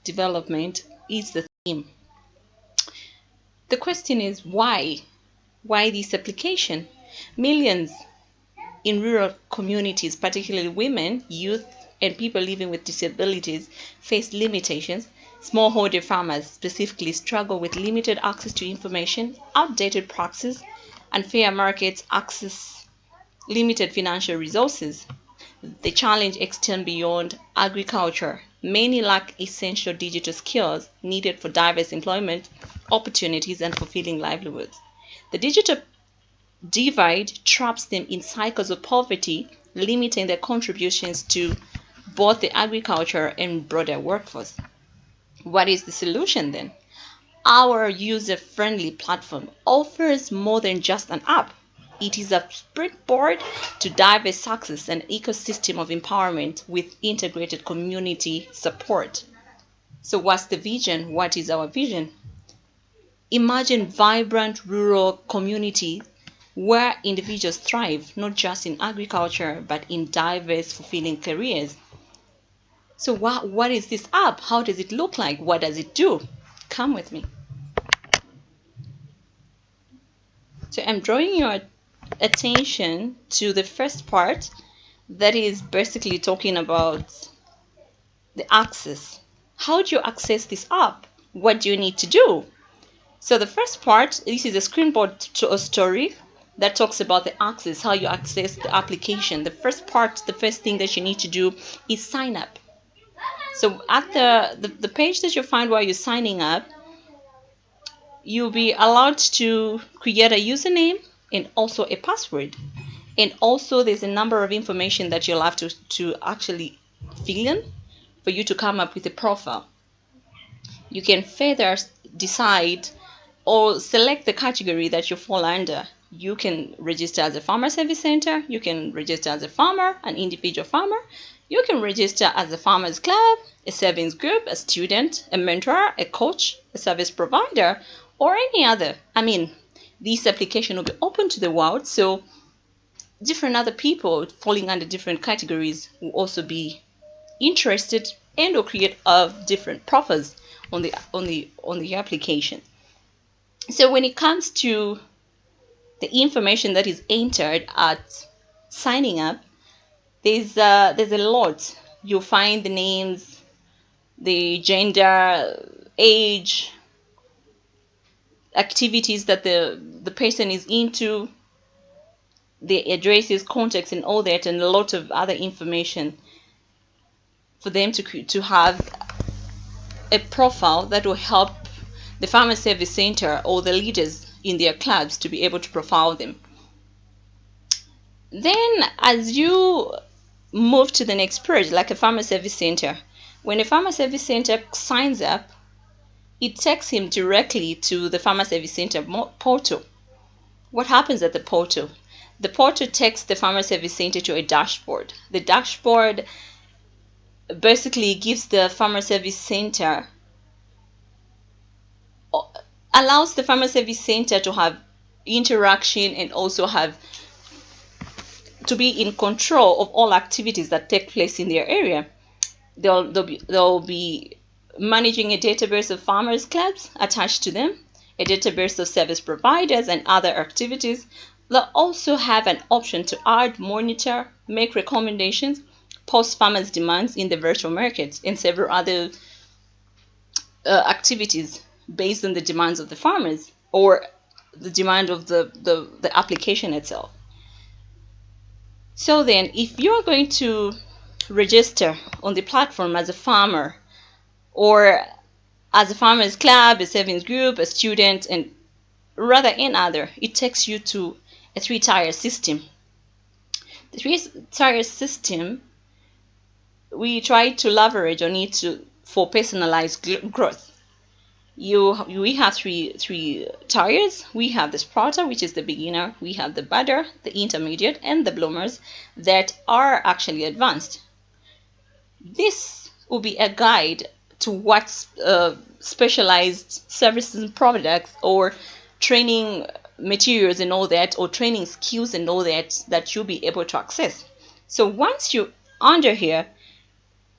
development is the theme. The question is why? Why this application? Millions in rural communities, particularly women, youth, and people living with disabilities, face limitations. Smallholder farmers specifically struggle with limited access to information, outdated practices, unfair market access, limited financial resources. The challenge extends beyond agriculture. Many lack essential digital skills needed for diverse employment opportunities and fulfilling livelihoods. The digital divide traps them in cycles of poverty, limiting their contributions to both the agriculture and broader workforce. What is the solution then? Our user-friendly platform offers more than just an app. It is a springboard to diverse success and ecosystem of empowerment with integrated community support. So what's the vision? What is our vision? Imagine vibrant rural community where individuals thrive, not just in agriculture, but in diverse, fulfilling careers. So what is this app? How does it look like? What does it do? Come with me. So I'm drawing your attention to the first part, that is basically talking about the access. How do you access this app? What do you need to do? So the first part, this is a screenboard to a story that talks about the access, how you access the application. The first part, the first thing that you need to do is sign up. So at the page that you find while you're signing up, you'll be allowed to create a username and also a password. And also there's a number of information that you'll have to actually fill in for you to come up with a profile. You can further decide or select the category that you fall under. You can register as a farmer service center. You can register as a farmer, an individual farmer. You can register as a farmers club, a savings group, a student, a mentor, a coach, a service provider, or any other. This application will be open to the world, so different other people falling under different categories will also be interested and or create different profiles on the application. So when it comes to the information that is entered at signing up, there's a lot. You'll find the names, the gender, age, activities that the person is into, the addresses, contacts, and all that, and a lot of other information for them to have a profile that will help the farmer service center or the leaders in their clubs to be able to profile them. Then as you move to the next page, like a farmer service center, when a farmer service center signs up, it takes him directly to the farmer service center portal. What happens at the portal? The portal takes the farmer service center to a dashboard. The dashboard basically gives the farmer service center, allows the farmer service center to have interaction and also have to be in control of all activities that take place in their area. They'll be managing a database of farmers clubs attached to them, a database of service providers and other activities. They'll also have an option to add, monitor, make recommendations, post farmers' demands in the virtual markets, and several other activities based on the demands of the farmers or the demand of the application itself. So then, if you're going to register on the platform as a farmer or as a farmers club, a savings group, a student, and rather any other, it takes you to a three-tier system. The three-tier system, we try to leverage on it for personalized growth. We have three tiers. We have the starter, which is the beginner. We have the builder, the intermediate, and the bloomers that are actually advanced. This will be a guide to what specialized services and products or training materials and all that, or training skills and all that you'll be able to access. So once you're under here,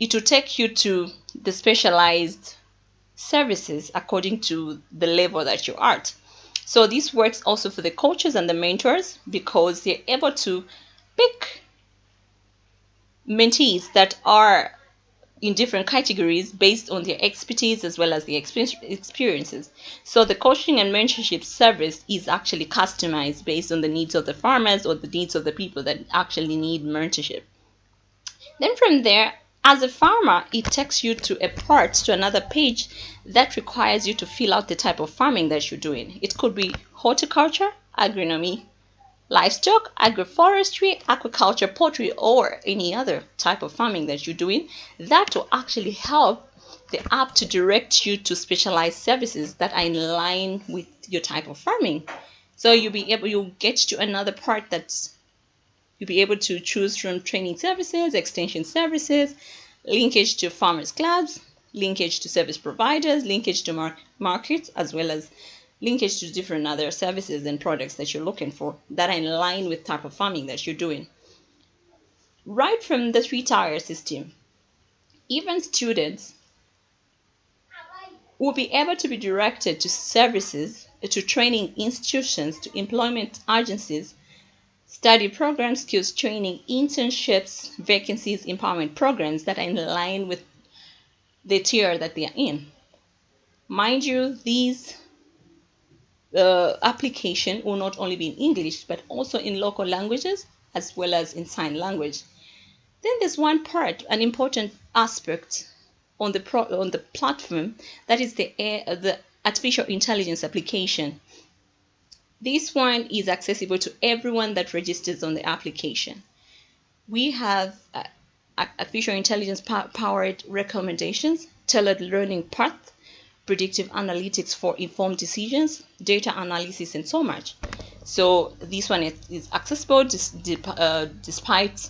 it will take you to the specialized services according to the level that you're at. So this works also for the coaches and the mentors, because they're able to pick mentees that are in different categories based on their expertise as well as their experiences. So the coaching and mentorship service is actually customized based on the needs of the farmers or the needs of the people that actually need mentorship. Then from there, as a farmer, it takes you to another page that requires you to fill out the type of farming that you're doing. It could be horticulture, agronomy, livestock, agroforestry, aquaculture, poultry, or any other type of farming that you're doing. That will actually help the app to direct you to specialized services that are in line with your type of farming. So you'll get to another part that's you'll be able to choose from training services, extension services, linkage to farmers clubs, linkage to service providers, linkage to markets, as well as linkage to different other services and products that you're looking for that are in line with type of farming that you're doing. Right from the 3-tier system, even students will be able to be directed to services, to training institutions, to employment agencies, study programs, skills training, internships, vacancies, empowerment programs that are in line with the tier that they are in. Mind you, these application will not only be in English, but also in local languages as well as in sign language. Then there's one part, an important aspect on the platform, that is the artificial intelligence application. This one is accessible to everyone that registers on the application. We have artificial intelligence powered recommendations, tailored learning path, predictive analytics for informed decisions, data analysis, and so much. So this one is accessible despite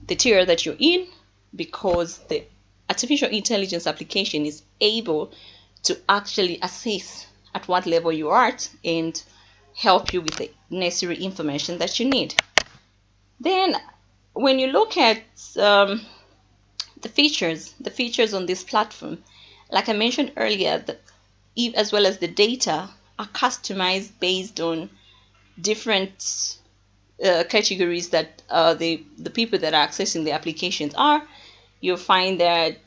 the tier that you're in, because the artificial intelligence application is able to actually assess at what level you are at and help you with the necessary information that you need. Then when you look at the features on this platform, like I mentioned earlier, as well as the data are customized based on different categories that the people that are accessing the applications are. You'll find that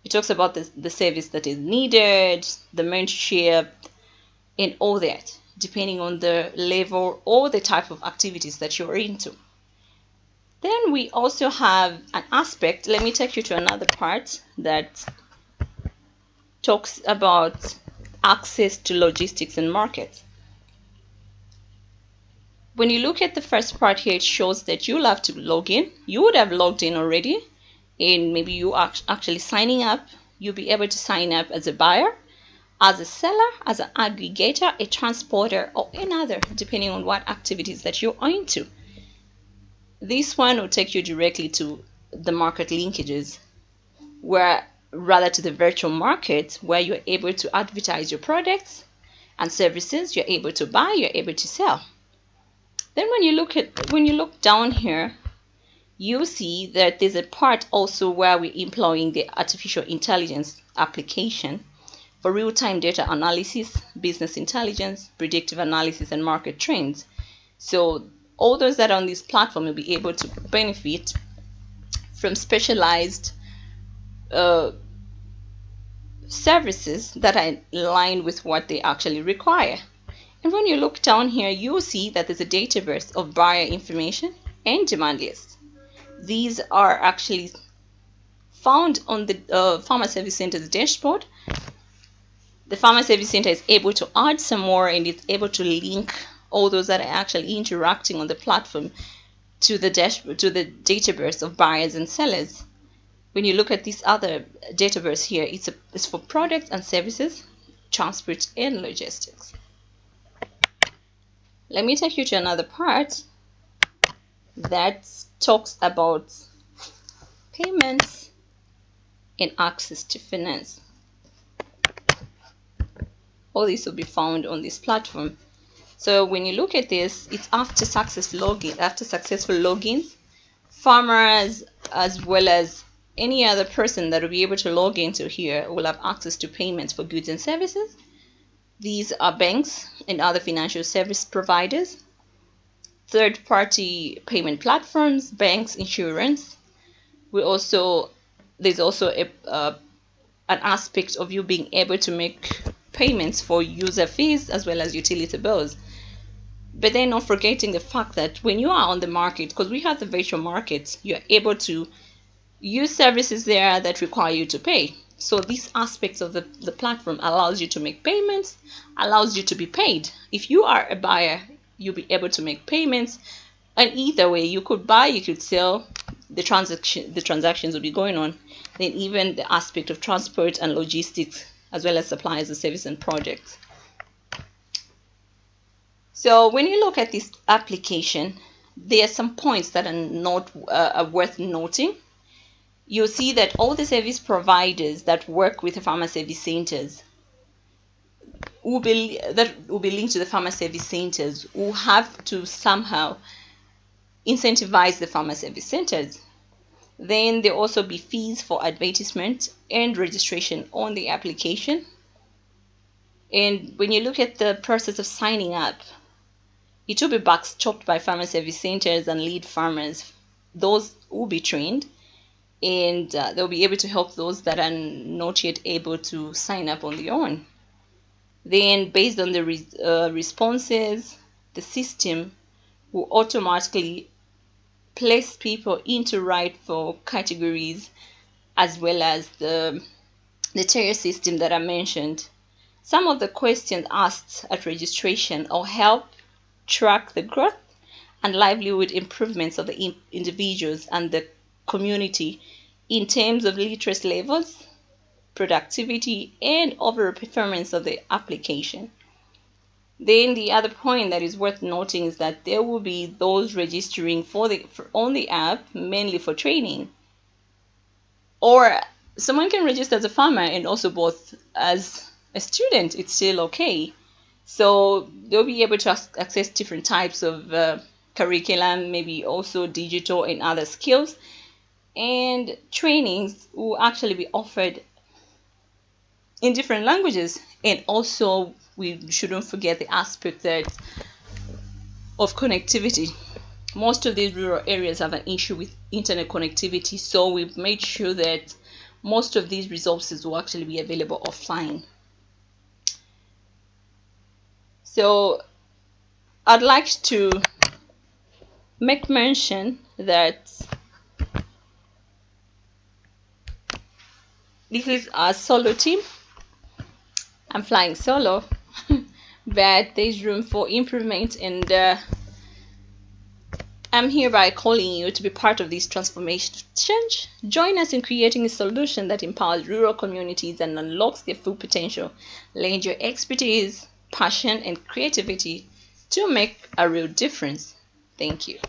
it talks about the service that is needed, the mentorship, and all that, depending on the level or the type of activities that you're into. Then we also have an aspect, let me take you to another part that talks about access to logistics and markets. When you look at the first part here, it shows that you'll have to log in. You would have logged in already, and maybe you are actually signing up. You'll be able to sign up as a buyer, as a seller, as an aggregator, a transporter, or another, depending on what activities that you're into. This one will take you directly to the market linkages, rather to the virtual market, where you're able to advertise your products and services. You're able to buy, you're able to sell. Then when you look down here, you see that there's a part also where we're employing the artificial intelligence application for real-time data analysis, business intelligence, predictive analysis, and market trends. So all those that are on this platform will be able to benefit from specialized services that are in line with what they actually require. And when you look down here, you'll see that there's a database of buyer information and demand lists. These are actually found on the Farmer Service Center's dashboard. The Farmer Service Center is able to add some more, and it's able to link all those that are actually interacting on the platform to the dashboard, to the database of buyers and sellers. When you look at this other database here, it's for products and services, transport, and logistics. Let me take you to another part that talks about payments and access to finance. All this will be found on this platform. So when you look at this, it's after successful logins Farmers, as well as any other person that will be able to log into here, will have access to payments for goods and services. These are banks and other financial service providers, third-party payment platforms, banks, insurance. There's also an aspect of you being able to make payments for user fees as well as utility bills. But then not forgetting the fact that when you are on the market, because we have the virtual markets, you're able to use services there that require you to pay. So these aspects of the platform allows you to make payments, allows you to be paid. If you are a buyer, you'll be able to make payments, and either way, you could buy, you could sell, the transactions will be going on. Then even the aspect of transport and logistics, as well as supplies of service and projects. So when you look at this application, there are some points that are worth noting. You'll see that all the service providers that work with the farmer service centers will be linked to the farmer service centers will have to somehow incentivize the farmer service centers. Then there will also be fees for advertisement and registration on the application. And when you look at the process of signing up, it will be backstopped by farmer service centers and lead farmers. Those will be trained, and they'll be able to help those that are not yet able to sign up on their own. Then based on the responses, the system will automatically place people into rightful categories, as well as the tier system that I mentioned. Some of the questions asked at registration will help track the growth and livelihood improvements of the individuals and the community in terms of literacy levels, productivity, and overall performance of the application. Then the other point that is worth noting is that there will be those registering on the app mainly for training, or someone can register as a farmer and also both as a student. It's still okay. So they'll be able to access different types of curriculum, maybe also digital and other skills, and trainings will actually be offered in different languages. And also we shouldn't forget the aspect that of connectivity. Most of these rural areas have an issue with internet connectivity, so we've made sure that most of these resources will actually be available offline. So I'd like to make mention that this is a solo team. I'm flying solo, but there's room for improvement, and I'm hereby calling you to be part of this transformation change. Join us in creating a solution that empowers rural communities and unlocks their full potential. Lend your expertise, passion, and creativity to make a real difference. Thank you.